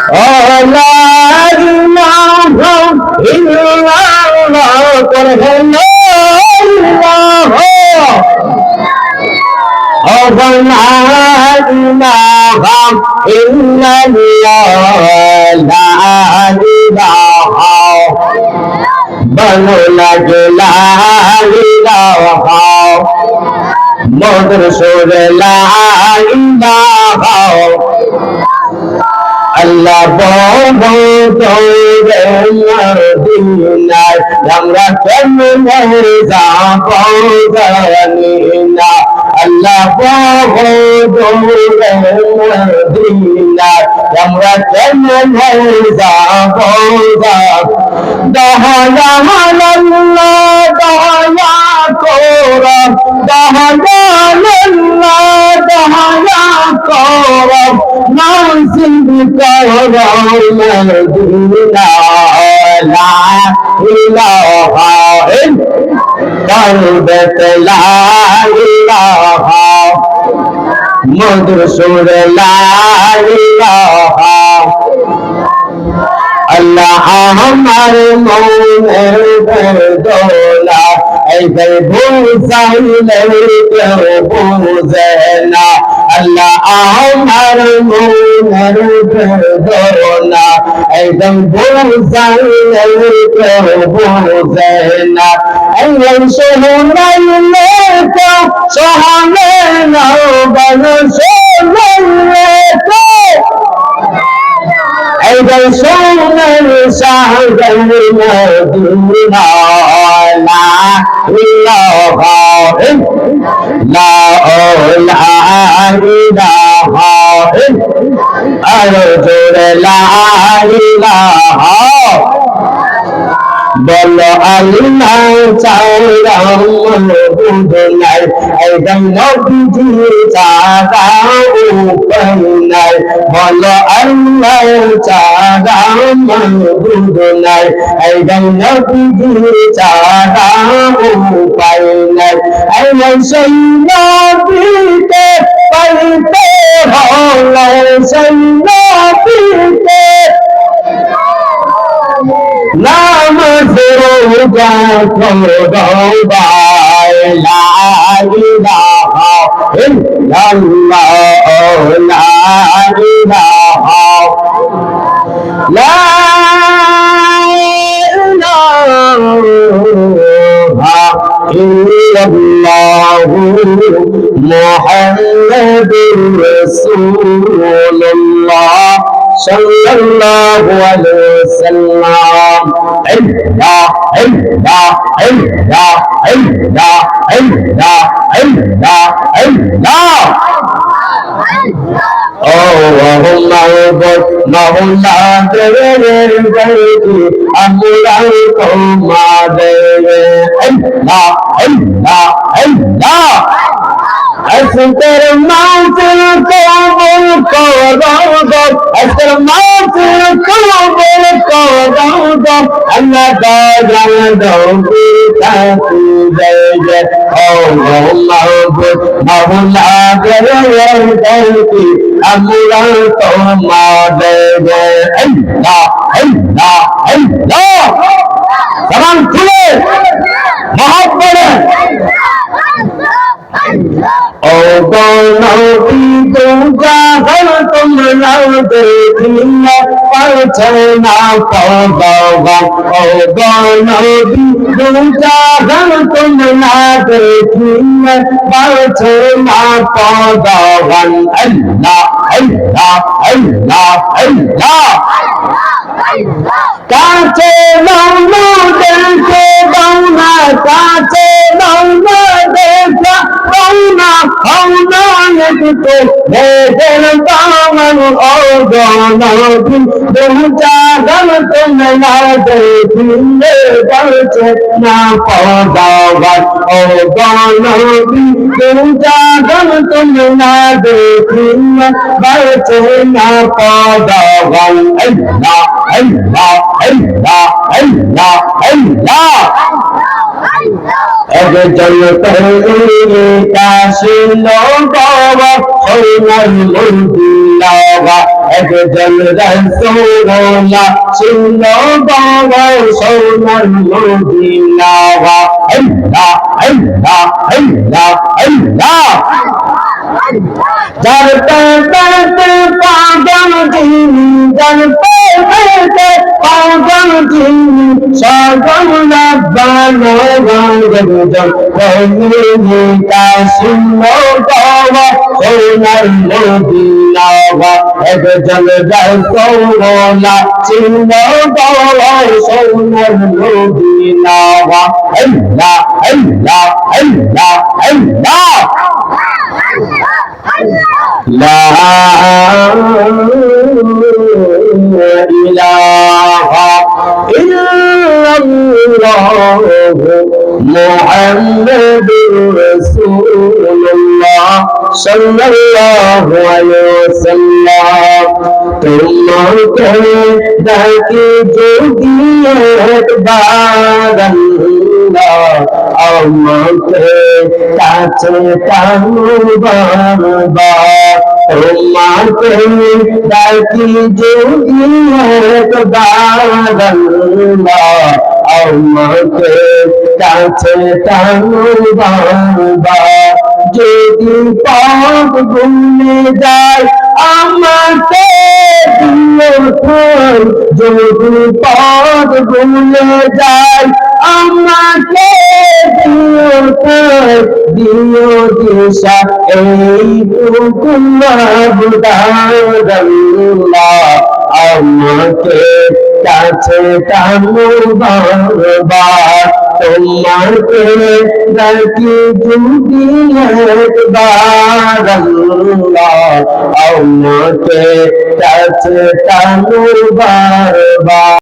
লা ইলাহা ইল্লাল্লাহ করবেন লা ইলাহা বলো লাগে লা ইলাহা মধুর সুরে লা ইলাহা আল্লাহ বলো তোরে মদিনায় আমরা কেমনে যাব জানি না আল্লাহ বলো তোরে মদিনায় আমরা কেমনে যাব দয়া আল্লাহ দয়া করো দয়া করো নাসিব করো মদিনা লা ইলাহা ইল্লাল্লাহ লা ইলাহা মধুর সুরে লা ইলাহা আল্লাহ আমার মনের বেদনা এই বুঝাইলে কেউ বুঝে না আল্লাহ আমার মনের বেদনা একদম বুঝাইলে কেউ বুঝে না এই শোনাইলে কেউ সহানে না বল শোনাইলে কেউ এইবার সোনার সাগর মদিনা লা ইলাহা ইল্লাল্লাহ আর জোরে লা ইলাহা বলো আল্লাহ চাওরা মহবুব নাই একদম নবীজি চাওরা উপায় নাই বলো আল্লাহ চাওরা মহবুব নাই একদম নবীজি চাওরা উপায় নাই আল্লাহ সেই নবীতে পাইতে হলো সেই নবীতে নামাজ রোজা করো লা ইলাহা ইল্লাল্লাহ লা ইলাহা লা ইলাহা ইল্লাল্লাহ মুহাম্মাদুর রাসূলুল্লাহ সাল্লাল্লাহু আলাইহি ওয়াসাল্লাম ইল্লাহ ইল্লাহ ইল্লাহ ইল্লাহ ইল্লাহ ইল্লাহ ইল্লাহ ও মাহবুব মাওলা দেবের গতি আমরা তোমাদের ইল্লাহ ইল্লাহ ইল্লাহ আজকের মাহফিল কবুল করো আজকের মাহফিল কবুল করো আল্লাহ দয়াল দৌড়ি তাকি জয় ও মাহবুব মাওলা দেবের গতি আমরা তোমাদের ইল্লাহ ইল্লাহ ইল্লাহ জবান খুলে মহব্বতে ও গনবী দুজাহান তোমরা দেখিলে পারছো না পাওয়া ও গনবী দুজাহান তোমরা দেখিলে পারছো না পাওয়া আল্লাহ আল্লাহ আল্লাহ আল্লাহ কাছে নাও না দেখে দাও না কাছে নাও না দেখা দাও না হও না একটু দেখেন দামান ও গনবী দুজাহান তোমরা দেখিলে পারছো না পাওয়া ও গনবী দুজাহান তোমরা দেখিলে পারছো না পাওয়া আল্লাহ আল্লাহ আল্লাহ আল্লাহ আল্লাহ একজন তৈরি কাশিল বাবা সোনার মন্দির দিলাওয়া একজন রাসূলুল্লাহ ছিল বড় সোনার মদিনাওয়া আল্লাহ আল্লাহ আল্লাহ আল্লাহ যার পেতে পাগল যিনি যার পেতে পাগল যিনি সকল রাব্বানা গঞ্জন কইনি তা শুনো বাবা সোনার মদিনাওয়া একজন রাসূলুল্লাহ ছিল বাবা সোনার মদিনাওয়া আল্লাহ আল্লাহ আল্লাহ আল্লাহ لا إله إلا الله محمد رسول الله صلى الله عليه وسلم তোমাকে ডাকি যদি একবার আমাকে কাছে টানো বাবা তোমাকে ডাকি যদি একবার আমাকে কাছে টানো বাবা যদি পথ ভুলে যায় আমাকে যদি পথ ভুলে যায় আমাকে দিও দিশা এই আমাকে কাছে টানো বাবা তোমাকে ডাকি যদি একবার আমাকে কাছে টানো বাবা